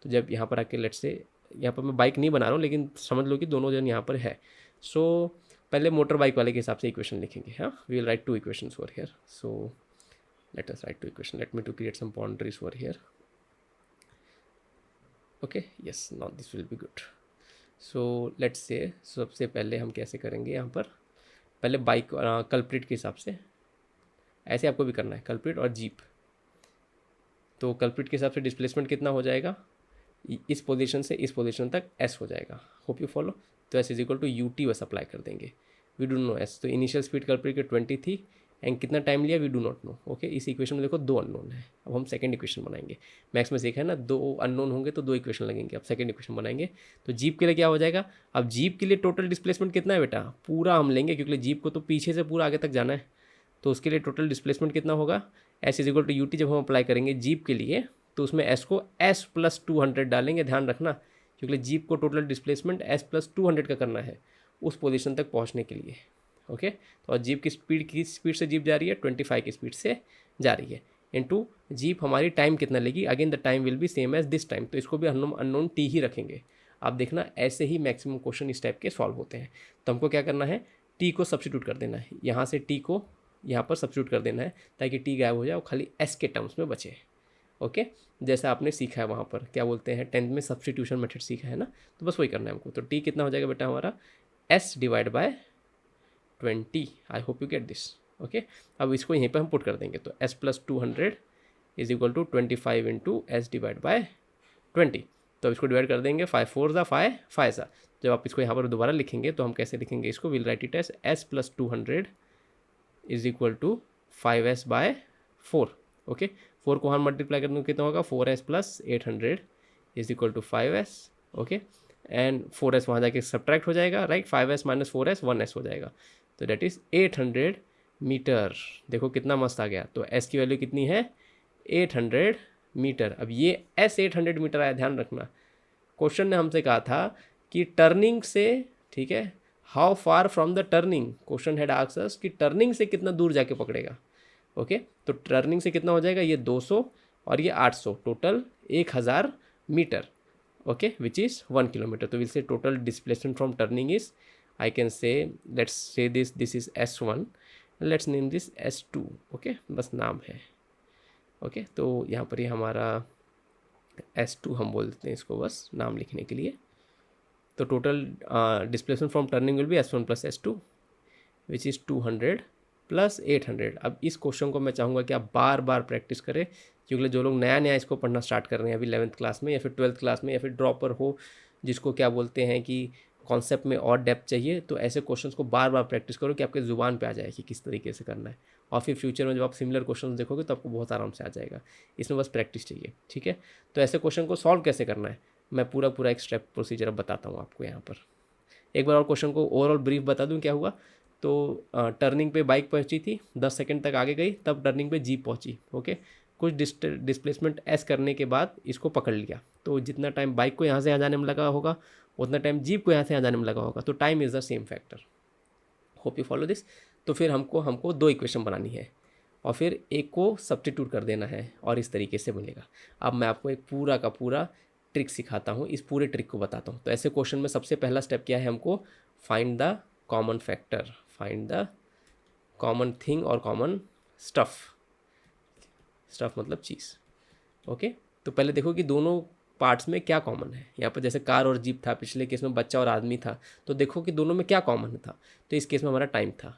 तो जब यहाँ पर आके लेट्स से, यहाँ पर मैं बाइक नहीं बना रहा हूँ लेकिन समझ लो कि दोनों जन यहाँ पर है। सो पहले मोटर बाइक वाले के हिसाब से इक्वेशन लिखेंगे। हाँ, we will write 2 equations over here. So let us write 2 equation. Let me to create some boundaries over here. Okay, yes, now this will be good. So let's say सबसे पहले हम कैसे करेंगे, यहाँ पर पहले बाइक कल्प्रिट के हिसाब से, ऐसे आपको भी करना है, कल्प्रिट और जीप। तो कल्प्रिट के हिसाब से डिस्प्लेसमेंट कितना हो जाएगा, इस पोजीशन से इस पोजीशन तक एस हो जाएगा। Hope you follow. तो S is equal to you T बस अप्लाई कर देंगे। We don't know S. तो इनिशियल स्पीड कल्प्रिट की 20 थी एंड कितना टाइम लिया we do not know. Okay, इस इक्वेशन में देखो 2 अननोन है। अब हम सेकंड इक्वेशन बनाएंगे। मैथ्स में सीखा है ना, 2 अननोन होंगे तो 2 इक्वेशन लगेंगे। अब सेकंड इक्वेशन बनाएंगे तो जीप के लिए क्या हो जाएगा, अब जीप के लिए टोटल डिस्प्लेसमेंट कितना है बेटा, पूरा हम लेंगे क्योंकि जीप को तो पीछे से पूरा आगे तक जाना है, तो उसके लिए टोटल डिस्प्लेसमेंट कितना होगा, s is equal to you t. जब हम अप्लाई करेंगे जीप के लिए तो उसमें एस को एस प्लस 200 डालेंगे, ध्यान रखना, क्योंकि जीप को टोटल डिस्प्लेसमेंट एस प्लस 200 का करना है उस पोजीशन तक पहुंचने के लिए। ओके, तो और जीप की स्पीड से जीप जा रही है 25 की स्पीड से जा रही है, इनटू जीप हमारी टाइम कितना लेगी, again the time will be same as this time, तो इसको भी अननोन टी ही रखेंगे। आप देखना ऐसे ही मैक्सिमम क्वेश्चन इस टाइप के सॉल्व होते हैं। तो हमको क्या करना है, टी को सब्स्टिट्यूट कर देना है, यहाँ से टी को यहाँ पर सब्स्टिट्यूट कर देना है ताकि टी गायब हो जाए और खाली एस के टर्म्स में बचे। ओके, जैसा आपने सीखा है वहाँ पर क्या बोलते हैं 10th में सब्स्टिट्यूशन मेथड सीखा है ना, तो बस वही करना है हमको। तो टी कितना हो जाएगा बेटा हमारा, s divide by 20। I hope you get this. Okay, अब इसको यहीं पर हम पुट कर देंगे, तो s plus 200 is equal to 25 into s divide by 20। तो इसको डिवाइड कर देंगे, 5 4 ज़ा 5 5 सा। जब आप इसको यहाँ पर दोबारा लिखेंगे तो हम कैसे लिखेंगे इसको, will write it s s plus 200 is equal to 5s by 4। Okay, 4 को हम मल्टीप्लाई करने कितना होगा, 4s plus 800 is equal to 5s। Okay, and 4s वहाँ जाके सब्ट्रैक्ट हो जाएगा, right, 5s minus 4s 1s हो जाएगा, तो डेट इज़ 800 मीटर। देखो कितना मस्त आ गया। तो s की वैल्यू कितनी है, 800 मीटर। अब ये s 800 मीटर आया, ध्यान रखना क्वेश्चन ने हमसे कहा था कि टर्निंग से, ठीक है, how far from the turning, question had asked us कि टर्निंग से कितना दूर जाके पकड़ेगा। ओके, तो टर्निंग से कितना हो जाएगा, ये 200 और ये 800, total 1000 metre. Okay, which is 1 kilometre. तो will say total displacement from turning is, I can say, let's say this is S1, let's name this S2। Okay, बस नाम है। ओके, तो यहाँ पर ये हमारा S2 हम बोल देते हैं इसको बस नाम लिखने के लिए। तो total displacement from turning will be S1 plus S2 which is 200 plus 800। अब इस क्वेश्चन को मैं चाहूँगा कि आप बार बार प्रैक्टिस करें, क्योंकि जो लोग नया नया इसको पढ़ना स्टार्ट कर रहे हैं अभी 11th क्लास में या फिर 12th क्लास में, या फिर ड्रॉपर हो जिसको क्या बोलते हैं कि कॉन्सेप्ट में और डेप्थ चाहिए, तो ऐसे क्वेश्चंस को बार बार प्रैक्टिस करो कि आपके ज़ुबान पे आ जाए कि किस तरीके से करना है, और फिर फ्यूचर में जब आप सिमिलर क्वेश्चंस देखोगे तो आपको बहुत आराम से आ जाएगा। इसमें बस प्रैक्टिस चाहिए, ठीक है। तो ऐसे क्वेश्चन को सॉल्व कैसे करना है मैं पूरा एक स्टेप प्रोसीजर अब बताता हूँ आपको यहाँ पर। एक बार और क्वेश्चन को ओवरऑल ब्रीफ बता दूँ क्या हुआ। तो टर्निंग पे बाइक पहुंची थी, 10 सेकंड तक आगे गई, तब टर्निंग पे जीप पहुंची। ओके, कुछ डिस्प्लेसमेंट एस करने के बाद इसको पकड़ लिया, तो जितना टाइम बाइक को यहाँ से यहाँ जाने में लगा होगा उतना टाइम जीप को यहाँ से यहाँ जाने में लगा होगा, तो time is the same factor. Hope you follow this. तो फिर हमको 2 इक्वेशन बनानी है और फिर एक को सब्स्टिट्यूट कर देना है और इस तरीके से मिलेगा। अब मैं आपको एक पूरा का पूरा ट्रिक सिखाता हूँ, इस पूरे ट्रिक को बताता हूँ। तो ऐसे क्वेश्चन में सबसे पहला स्टेप क्या है, हमको find the common factor, find the common thing और कॉमन स्टफ मतलब चीज़। ओके, तो पहले देखो कि दोनों पार्ट्स में क्या कॉमन है। यहाँ पर जैसे कार और जीप था, पिछले केस में बच्चा और आदमी था, तो देखो कि दोनों में क्या कॉमन था। तो इस केस में हमारा टाइम था।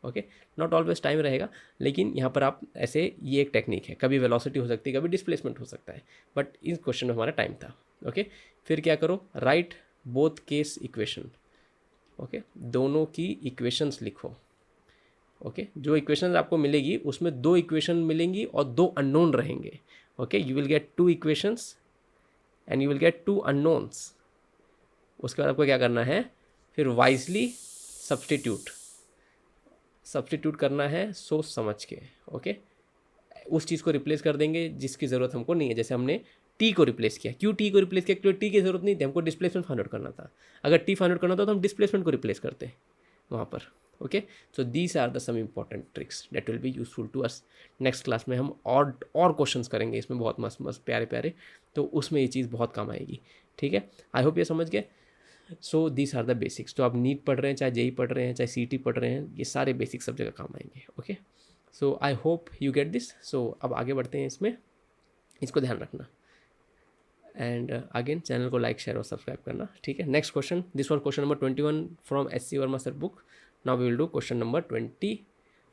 ओके, नॉट ऑलवेज टाइम रहेगा, लेकिन यहाँ पर आप ऐसे, ये एक टेक्निक है, कभी वेलोसिटी हो सकती है, कभी डिस्प्लेसमेंट हो सकता है, बट इस क्वेश्चन में हमारा टाइम था। ओके, फिर क्या करो, right both case equation. Okay, दोनों की इक्वेशंस लिखो। ओके, जो इक्वेशंस आपको मिलेगी उसमें 2 इक्वेशन मिलेंगी और 2 अननोन रहेंगे। Okay, you will gate 2 equations and you will gate 2 unknowns. उसके बाद आपको क्या करना है, फिर वाइजली सब्स्टिट्यूट करना है सोच समझ के। ओके, उस चीज़ को रिप्लेस कर देंगे जिसकी ज़रूरत हमको नहीं है। जैसे हमने टी को रिप्लेस किया, क्यों टी को रिप्लेस किया, क्योंकि टी की ज़रूरत नहीं थी, हमको डिस्प्लेसमेंट फाइंड आउट करना था। अगर टी फाइंड आउट करना था तो हम डिस्प्लेसमेंट को रिप्लेस करते वहाँ पर। Okay, so these are the some important tricks that will be useful to us. Next class में हम और क्वेश्चंस करेंगे इसमें, बहुत मस्त प्यारे, तो उसमें ये चीज़ बहुत काम आएगी। ठीक है, आई होप ये समझ गए। So these are the basics. तो आप नीट पढ़ रहे हैं, चाहे जेई पढ़ रहे हैं, चाहे सीटी पढ़ रहे हैं, ये सारे बेसिक्स सब जगह काम आएंगे। Okay, so I hope you get this. So अब आगे बढ़ते हैं इसमें, इसको ध्यान रखना। एंड अगेन चैनल को लाइक शेयर और सब्सक्राइब करना। ठीक है, next question, this was question number 21 from SC Verma sir book. Now we will do question number 20।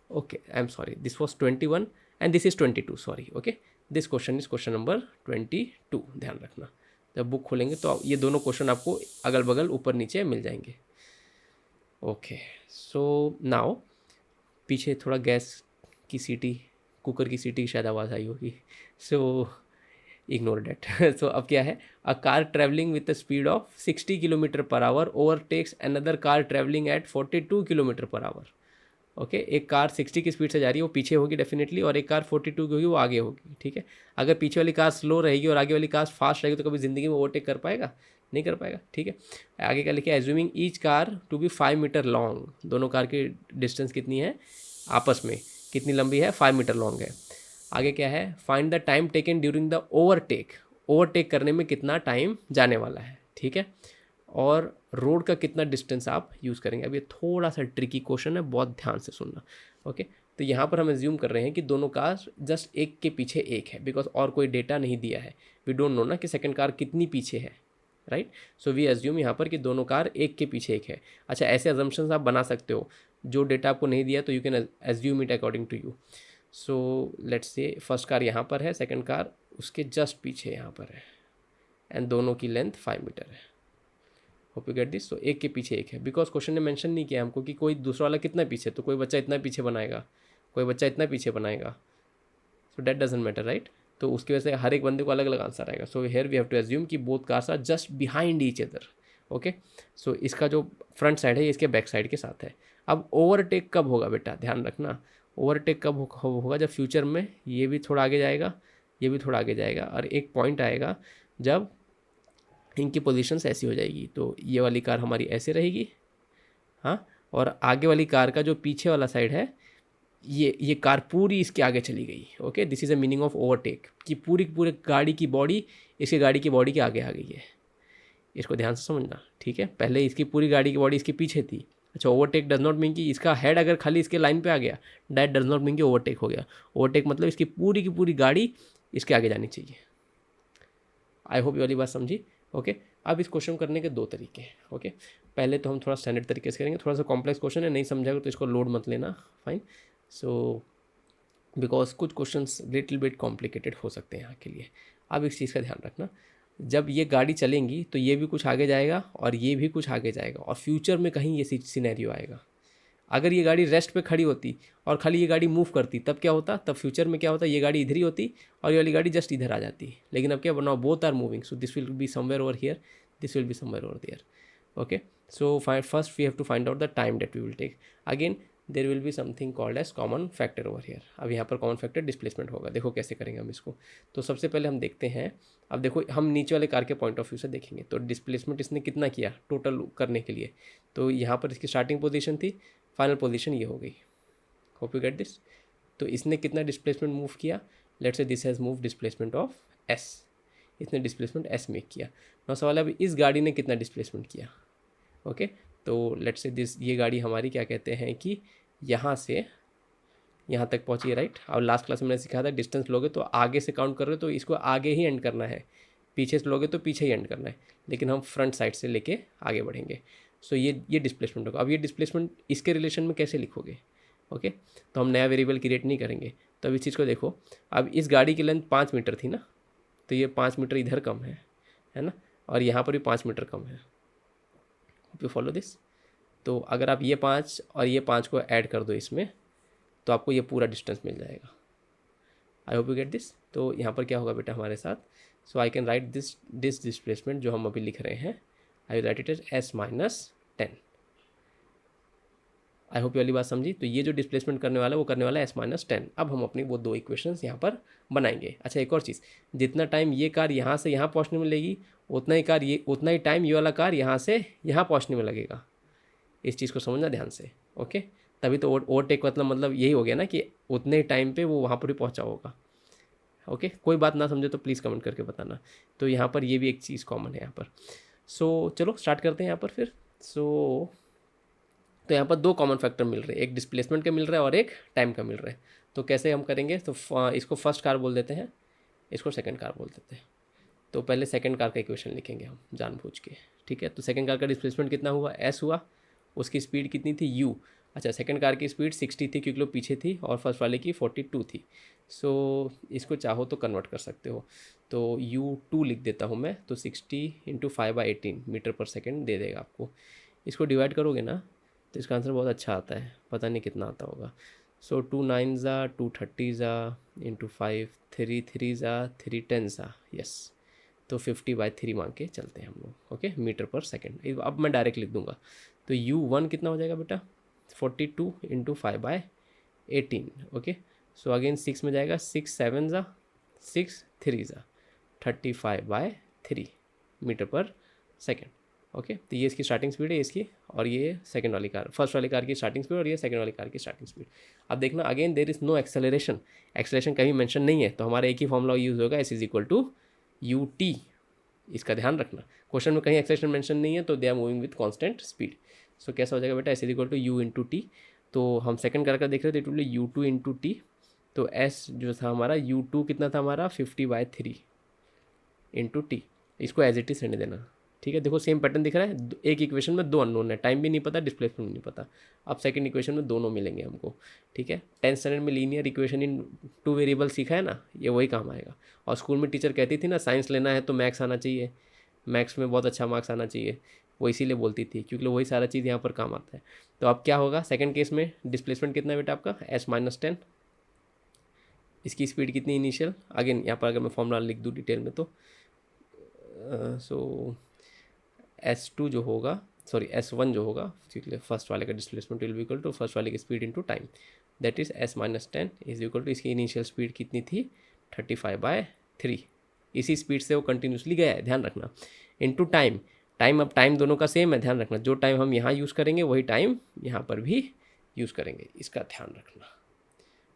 Okay, I am sorry, this was 21 and this is 22, sorry. Okay, this question is question number 22, ध्यान रखना। जब book खोलेंगे तो ये दोनों question आपको अगल बगल ऊपर नीचे मिल जाएंगे। ओके, सो नाउ पीछे थोड़ा गैस की सीटी, कुकर की सीटी शायद आवाज़ आई होगी, सो इग्नोर डेट। सो अब क्या है, a car travelling with the speed of 60 kilometre per our overtakes another car travelling eight 42 kilometre per hour. Okay, एक कार 60 की स्पीड से जा रही है, वो पीछे होगी डेफिनेटली, और एक कार 42 की होगी, वो आगे होगी। ठीक है, अगर पीछे वाली कार स्लो रहेगी और आगे वाली कार फास्ट रहेगी तो कभी ज़िंदगी में ओवरटेक कर पाएगा? नहीं कर पाएगा। ठीक है, आगे क्या लिखा है, assuming each car to be 5 metre long, दोनों कार की डिस्टेंस कितनी है आपस में, कितनी लंबी है, 5 मीटर लॉन्ग है। आगे क्या है, find the time taken during the overtake, overtake करने में कितना टाइम जाने वाला है। ठीक है, और रोड का कितना डिस्टेंस आप यूज़ करेंगे। अब ये थोड़ा सा ट्रिकी क्वेश्चन है, बहुत ध्यान से सुनना। ओके, तो यहाँ पर हम एज्यूम कर रहे हैं कि दोनों कार जस्ट एक के पीछे एक है, बिकॉज और कोई डेटा नहीं दिया है, वी डोंट नो ना कि सेकंड कार कितनी पीछे है, राइट। सो वी एज्यूम यहाँ पर कि दोनों कार एक के पीछे एक है। अच्छा, ऐसे अजम्पशंस आप बना सकते हो, जो डेटा आपको नहीं दिया तो you can assume it according to you. So let's say first car यहाँ पर है, सेकंड कार उसके जस्ट पीछे यहाँ पर है, एंड दोनों की लेंथ 5 मीटर है। Hope you get this. So एक के पीछे एक है, बिकॉज क्वेश्चन ने मेंशन नहीं किया हमको कि कोई दूसरा वाला कितना पीछे, तो कोई बच्चा इतना पीछे बनाएगा, कोई बच्चा इतना पीछे बनाएगा, so that doesn't matter, right. तो उसकी वजह से हर एक बंदे को अलग अलग आंसर आएगा। So here we have to assume कि both cars are just behind each other. Okay, so इसका जो फ्रंट साइड है ये इसके बैक साइड के साथ है। अब ओवरटेक कब होगा बेटा, ध्यान रखना, ओवरटेक कब होगा, जब फ्यूचर में ये भी थोड़ा आगे जाएगा, ये भी थोड़ा आगे जाएगा, और एक पॉइंट आएगा जब इनकी पोजीशंस ऐसी हो जाएगी, तो ये वाली कार हमारी ऐसे रहेगी, हाँ, और आगे वाली कार का जो पीछे वाला साइड है, ये कार पूरी इसके आगे चली गई। Okay, this is a meaning of overtake, कि पूरी गाड़ी की बॉडी इसके गाड़ी की बॉडी के आगे आ गई है। इसको ध्यान से समझना, ठीक है। पहले इसकी पूरी गाड़ी की बॉडी इसके पीछे थी। अच्छा, ओवरटेक डज नॉट मीन कि इसका हेड अगर खाली इसके लाइन पे आ गया, दैट डज नॉट मीन कि ओवरटेक हो गया। ओवरटेक मतलब इसकी पूरी की पूरी गाड़ी इसके आगे जानी चाहिए। आई होप ये वाली बात समझी। ओके, अब इस क्वेश्चन करने के दो तरीके हैं। ओके, पहले तो हम थोड़ा स्टैंडर्ड तरीके से करेंगे, थोड़ा सा कॉम्प्लेक्स क्वेश्चन है, नहीं समझाएगा तो इसको लोड मत लेना, फाइन। सो बिकॉज कुछ क्वेश्चंस लिटिल बिट कॉम्प्लिकेटेड हो सकते हैं यहाँ के लिए। अब इस चीज़ का ध्यान रखना, जब ये गाड़ी चलेंगी तो ये भी कुछ आगे जाएगा और ये भी कुछ आगे जाएगा, और फ्यूचर में कहीं ये सिनेरियो आएगा। अगर ये गाड़ी रेस्ट पे खड़ी होती और खाली ये गाड़ी मूव करती, तब क्या होता, तब फ्यूचर में क्या होता, ये गाड़ी इधर ही होती और ये वाली गाड़ी जस्ट इधर आ जाती। लेकिन अब क्या, now both are moving, so this will be somewhere over here, this will be somewhere over there. Okay, so first we have to find out the time that we will take. Again there will be something called as common factor over here. अब यहाँ पर common factor displacement होगा। देखो कैसे करेंगे हम इसको। तो सबसे पहले हम देखते हैं, अब देखो हम नीचे वाले कार के पॉइंट ऑफ व्यू से देखेंगे, तो डिस्प्लेसमेंट इसने कितना किया टोटल करने के लिए। तो यहाँ पर इसकी स्टार्टिंग पोजीशन थी, फाइनल पोजीशन ये हो गई। Hope you get this. तो इसने कितना डिस्प्लेसमेंट मूव किया, let's say this has move displacement of S, इसने डिस्प्लेसमेंट एस मेक किया। नाउ सवाल है अभी इस गाड़ी ने कितना डिस्प्लेसमेंट किया। ओके, तो लेट्स से दिस, ये गाड़ी हमारी क्या कहते हैं कि यहाँ से यहाँ तक पहुँची है, राइट। और लास्ट क्लास में मैंने सिखाया था डिस्टेंस लोगे तो आगे से काउंट कर रहे हो तो इसको आगे ही एंड करना है, पीछे से लोगे तो पीछे ही एंड करना है, लेकिन हम फ्रंट साइड से लेके आगे बढ़ेंगे। सो ये डिस्प्लेसमेंट होगा। अब ये डिस्प्लेसमेंट इसके रिलेशन में कैसे लिखोगे। ओके, तो हम नया वेरिएबल क्रिएट नहीं करेंगे। तो अब इस चीज़ को देखो, अब इस गाड़ी की लेंथ 5 मीटर थी ना, तो ये 5 मीटर इधर कम है ना, और यहाँ पर भी 5 मीटर कम है। You follow this. तो अगर आप ये 5 और ये 5 को ऐड कर दो इसमें, तो आपको ये पूरा डिस्टेंस मिल जाएगा। I hope you get this. तो यहाँ पर क्या होगा बेटा हमारे साथ, so I can write this displacement जो हम अभी लिख रहे हैं, I write it as S minus 10। I hope ये वाली बात समझी। तो ये जो डिस्प्लेसमेंट करने वाला है वो करने वाला है एस माइनस 10। अब हम अपनी वो दो इक्वेशंस यहाँ पर बनाएंगे। अच्छा, एक और चीज़, जितना टाइम ये कार यहाँ से यहाँ पहुँचने में लेगी, उतना ही टाइम ये वाला कार यहाँ से यहाँ पहुँचने में लगेगा। इस चीज़ को समझना ध्यान से। ओके, तभी तो ओवरटेक मतलब यही हो गया ना कि उतने टाइम पे वो वहाँ पर ही पहुँचा होगा। ओके, कोई बात ना समझे तो प्लीज़ कमेंट करके बताना। तो यहाँ पर ये भी एक चीज़ कॉमन है यहाँ पर। सो चलो स्टार्ट करते हैं यहाँ पर फिर। तो यहाँ पर दो कॉमन फैक्टर मिल रहे हैं, एक डिस्प्लेसमेंट का मिल रहा है और एक टाइम का मिल रहा है। तो कैसे हम करेंगे, तो इसको फर्स्ट कार बोल देते हैं, इसको सेकंड कार बोल देते हैं। तो पहले सेकंड कार का इक्वेशन लिखेंगे हम जानबूझ के, ठीक है। तो सेकंड कार का डिस्प्लेसमेंट कितना हुआ, एस हुआ, उसकी स्पीड कितनी थी, यू। अच्छा, सेकंड कार की स्पीड 60 थी क्योंकि वो पीछे थी, और फर्स्ट वाले की 42 थी। सो इसको चाहो तो कन्वर्ट कर सकते हो, तो U2 लिख देता हूँ मैं। तो 60 × 5/18 मीटर पर सेकेंड दे देगा आपको। इसको डिवाइड करोगे ना तो इसका आंसर बहुत अच्छा आता है, पता नहीं कितना आता होगा। सो 2 9 ज़ा 2 30 ज़ा इंटू 5 3 3 ज़ा 3 10 ज़ा, यस। तो 50/3 मान के चलते हैं हम लोग, ओके, मीटर पर सेकेंड। अब मैं डायरेक्ट लिख दूंगा, तो U1 कितना हो जाएगा बेटा, 42 इंटू 5/18, ओके। सो अगेन 6 में जाएगा, 6 7 ज़ा 6 3 ज़ा 35/3 मीटर पर सेकेंड, ओके। तो ये इसकी स्टार्टिंग स्पीड है इसकी, और ये सेकंड वाली कार, फर्स्ट वाली कार की स्टार्टिंग स्पीड, और ये सेकंड वाली कार की स्टार्टिंग स्पीड। अब देखना again there is no acceleration, acceleration कहीं मेंशन नहीं है, तो हमारा एक ही फॉर्मूला यूज़ होगा, S = UT। इसका ध्यान रखना, क्वेश्चन में कहीं एक्सेलरेशन मेंशन नहीं है, तो they are moving with constant speed. So कैसा हो जाएगा बेटा, S = U × T। तो हम सेकंड कर देख रहे थे, it will B U2 × T। तो S जो था हमारा U2 कितना था हमारा, 50/3 × T। इसको एज इट इज रहने देना, ठीक है। देखो सेम पैटर्न दिख रहा है, एक इक्वेशन में दो अननोन है, टाइम भी नहीं पता, डिस्प्लेसमेंट भी नहीं पता। अब सेकंड इक्वेशन में दोनों मिलेंगे हमको, ठीक है। 10th स्टैंडर्ड में लीनियर इक्वेशन इन 2 वेरिएबल सीखा है ना, ये वही काम आएगा। और स्कूल में टीचर कहती थी ना, साइंस लेना है तो मैथ्स आना चाहिए, मैथ्स में बहुत अच्छा मार्क्स आना चाहिए, वो इसीलिए बोलती थी, क्योंकि वही सारा चीज़ यहाँ पर काम आता है। तो अब क्या होगा, सेकेंड केस में डिस्प्लेसमेंट कितना है बेटा आपका, S-10। इसकी स्पीड कितनी इनिशियल, अगेन यहाँ पर अगर मैं फॉर्मूला लिख दूँ डिटेल में, तो सो S2 जो होगा, सॉरी S1 जो होगा, फर्स्ट वाले का displacement will be equal to first वाले की speed into time, that is S-10 is equal to, इसकी इनिशियल स्पीड कितनी थी, 35/3। इसी स्पीड से वो कंटिन्यूसली गया है, ध्यान रखना, इनटू टाइम। टाइम, अब टाइम दोनों का सेम है, ध्यान रखना, जो टाइम हम यहाँ यूज़ करेंगे वही टाइम यहाँ पर भी यूज़ करेंगे, इसका ध्यान रखना।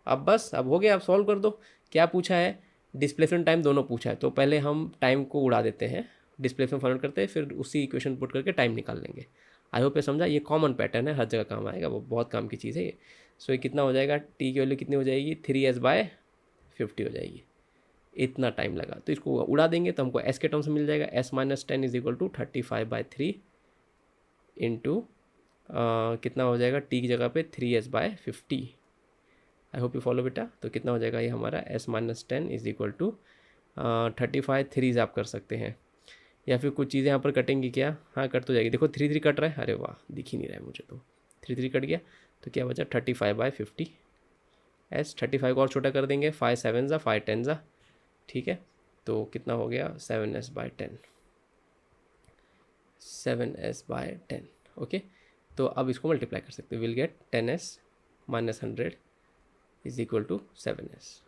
अब बस, अब हो गया, अब सॉल्व कर दो। क्या पूछा है, डिस्प्लेसमेंट टाइम दोनों पूछा है, तो पहले हम टाइम को उड़ा देते हैं, डिस्प्लेसमेंट फाइंड करते हैं, फिर उसी इक्वेशन पुट करके टाइम निकाल लेंगे। आई होप ये समझा, ये कॉमन पैटर्न है, हर जगह काम आएगा, वो बहुत काम की चीज़ है ये। सो ये कितना हो जाएगा, टी की वैल्यू कितनी हो जाएगी, 3S/50 हो जाएगी। इतना टाइम लगा, तो इसको उड़ा देंगे तो हमको S के टर्म से मिल जाएगा, S-10 is equal to 35/3 into कितना हो जाएगा, टी की जगह पे 3S/50। I hope you follow बेटा। तो कितना हो जाएगा ये हमारा, S-10 इज इक्वल टू 35 3 आप कर सकते हैं, या फिर कुछ चीज़ें यहाँ पर कटेंगी क्या, हाँ कट तो जाएगी, देखो 3 3 कट रहा है, अरे वाह दिख ही नहीं रहा है मुझे, तो 3 3 कट गया, तो क्या बचा 35/50। S-35 को और छोटा कर देंगे, 5 7 ज़ा 5 10 ज़ा, ठीक है। तो कितना हो गया, 7S/10, 7S/10, ओके। तो अब इसको मल्टीप्लाई कर सकते हैं, will get 10S - 100 is equal to 7S।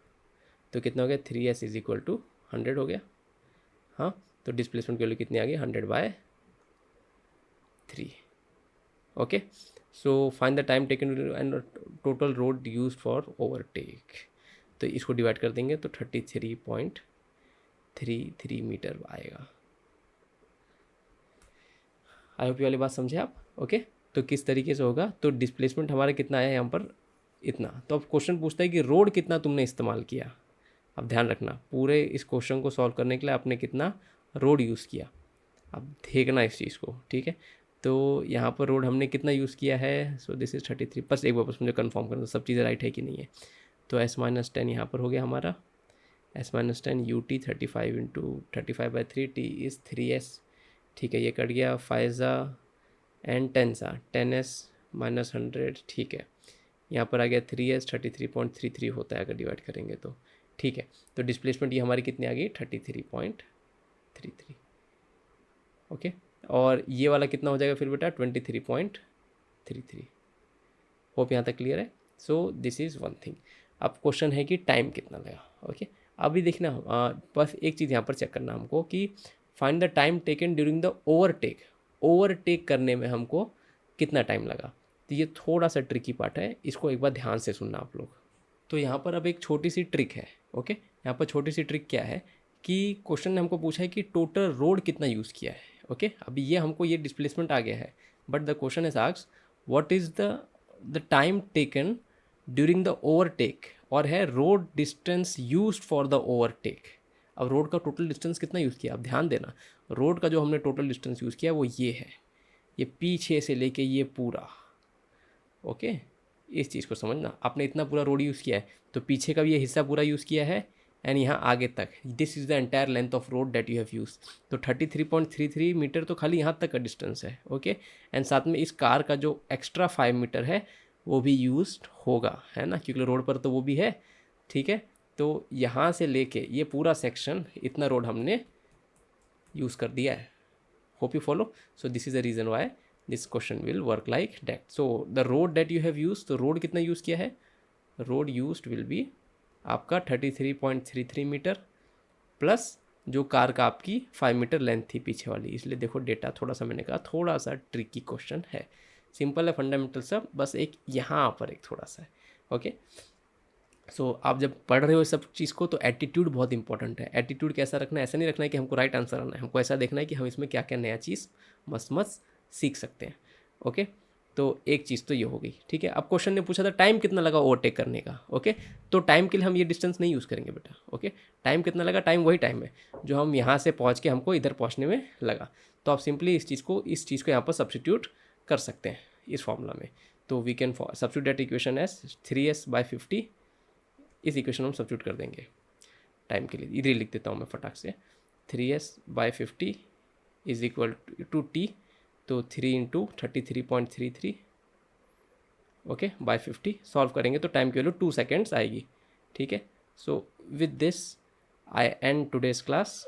तो कितना हो गया, 3S इज इक्वल टू 100 हो गया, हाँ। तो डिस्प्लेसमेंट की वैल्यू कितनी आ गई, 100/3, okay. So find the time taken and total road use for overtake. तो इसको डिवाइड कर देंगे तो 33.33 मीटर आएगा। आई होप ये वाली बात समझे आप, ओके। तो किस तरीके से होगा, तो डिस्प्लेसमेंट हमारा कितना आया यहाँ पर, इतना। तो अब क्वेश्चन पूछता है कि रोड कितना तुमने इस्तेमाल किया। अब ध्यान रखना, पूरे इस क्वेश्चन को सॉल्व करने के लिए आपने कितना रोड यूज़ किया, अब देखना इस चीज़ को, ठीक है। तो यहाँ पर रोड हमने कितना यूज़ किया है, सो दिस इज़ 33, बस एक बार बस मुझे कंफर्म करना सब चीज़ें राइट है कि नहीं है। तो S-10 यहाँ पर हो गया हमारा, S-10 UT 35 into 35/3, T is 3S, ठीक है। ये कट गया, 5 ज़ा एंड 10 ज़ा 10S - 100, ठीक है। यहाँ पर आ गया 3S, 33.33 होता है अगर डिवाइड करेंगे तो, ठीक है। तो डिस्प्लेसमेंट ये हमारी कितनी आ गई, 33.33, ओके। और ये वाला कितना हो जाएगा फिर बेटा, 23.33। होप यहाँ तक क्लियर है। So this is one thing. अब क्वेश्चन है कि टाइम कितना लगा, ओके। अभी देखना, बस एक चीज़ यहाँ पर चेक करना हमको कि find the time taken during the overtake. Overtake करने में हमको कितना टाइम लगा, तो ये थोड़ा सा ट्रिकी पार्ट है, इसको एक बार ध्यान से सुनना आप लोग। तो यहाँ पर अब एक छोटी सी ट्रिक है, ओके। यहाँ पर छोटी सी ट्रिक क्या है कि क्वेश्चन ने हमको पूछा है कि टोटल रोड कितना यूज़ किया है, ओके। अभी ये हमको ये डिस्प्लेसमेंट आ गया है, but the question is asked what is the time taken during the overtake, और है road distance used for the overtake. अब रोड का टोटल डिस्टेंस कितना यूज़ किया, अब ध्यान देना, रोड का जो हमने टोटल डिस्टेंस यूज़ किया वो ये है, ये पीछे से लेके ये पूरा, ओके। इस चीज़ को समझना, आपने इतना पूरा रोड यूज़ किया है तो पीछे का भी ये हिस्सा पूरा यूज़ किया है, एंड यहाँ आगे तक, this is the entire length of road that you have use. तो 33.33 मीटर तो खाली यहाँ तक का डिस्टेंस है, ओके। एंड साथ में इस कार का जो एक्स्ट्रा 5 मीटर है वो भी यूज्ड होगा, है ना, क्योंकि रोड पर तो वो भी है, ठीक है। तो यहाँ से लेके ये पूरा सेक्शन, इतना रोड हमने यूज़ कर दिया है। Hope you follow. So this is the reason why this question will work like that. So the road that you have use, तो रोड कितना यूज़ किया है, रोड यूज्ड विल बी आपका 33.33 मीटर प्लस जो car का आपकी 5 metre length थी पीछे वाली। इसलिए देखो डेटा थोड़ा सा, मैंने कहा थोड़ा सा ट्रिकी क्वेश्चन है, सिंपल है, फंडामेंटल सब, बस एक यहाँ पर एक थोड़ा सा है, ओके। सो आप जब पढ़ रहे हो सब चीज़ को तो एटीट्यूड बहुत इंपॉर्टेंट है। एटीट्यूड कैसा रखना है, ऐसा नहीं रखना है कि हमको राइट आंसर आना है, हमको ऐसा देखना है कि हम इसमें क्या क्या नया चीज़ मस्त मस्त सीख सकते हैं, ओके। तो एक चीज़ तो ये हो गई, ठीक है। अब क्वेश्चन ने पूछा था टाइम कितना लगा ओवरटेक करने का, ओके। तो टाइम के लिए हम ये डिस्टेंस नहीं यूज़ करेंगे बेटा, ओके। टाइम कितना लगा, टाइम वही टाइम है जो हम यहाँ से पहुँच के हमको इधर पहुँचने में लगा। तो आप सिंपली इस चीज़ को यहाँ पर सब्सटीट्यूट कर सकते हैं इस फॉर्मूला में। तो we can substitute that equation as 3s/50। इस इक्वेशन हम सब्स्टिट्यूट कर देंगे टाइम के लिए, इधर ही लिख देता हूँ मैं फटाक से। 3s/50 is equal to T, तो 3 × 33.33, ओके, बाय 50 सॉल्व करेंगे तो टाइम की वैल्यू 2 सेकेंड्स आएगी, ठीक है। So with this I and today's class.